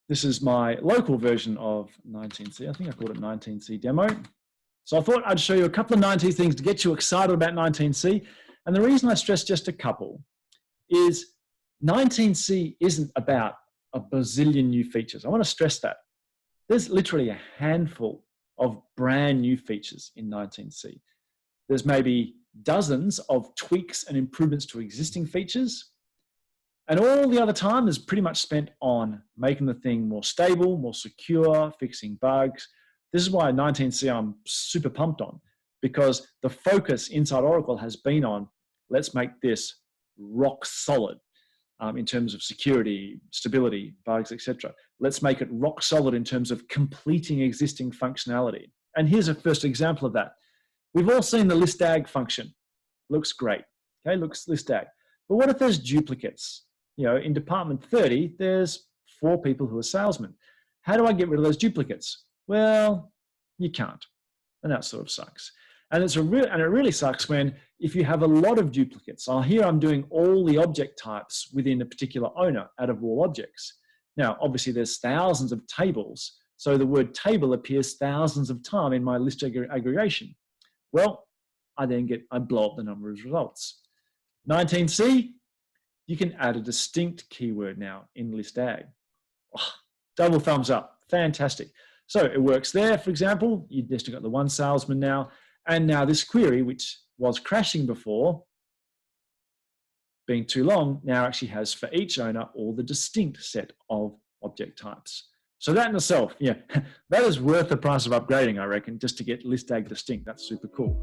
This is my local version of 19C. I think I called it 19C demo. So I thought I'd show you a couple of 19C things to get you excited about 19C. And the reason I stress just a couple is 19C isn't about a bazillion new features. I want to stress that. There's literally a handful of brand new features in 19C. There's maybe dozens of tweaks and improvements to existing features. And all the other time is pretty much spent on making the thing more stable, more secure, fixing bugs. This is why 19C I'm super pumped on, because the focus inside Oracle has been on, let's make this rock solid in terms of security, stability, bugs, etc. Let's make it rock solid in terms of completing existing functionality. And here's a first example of that. We've all seen the LISTAGG function. Looks great, okay, looks LISTAGG. But what if there's duplicates? You know, in department 30, there's 4 people who are salesmen. How do I get rid of those duplicates? Well, you can't, and that sort of sucks. And it really sucks when if you have a lot of duplicates. Here I'm doing all the object types within a particular owner out of all objects. Now, obviously there's thousands of tables, so the word table appears thousands of times in my list aggregation. Well, I blow up the number of results. 19C, you can add a distinct keyword now in LISTAGG. Oh, double thumbs up, fantastic. So it works there, for example, you've just got the one salesman now, and now this query, which was crashing before, being too long, now actually has for each owner all the distinct set of object types. So that in itself, yeah, that is worth the price of upgrading, I reckon, just to get LISTAGG distinct. That's super cool.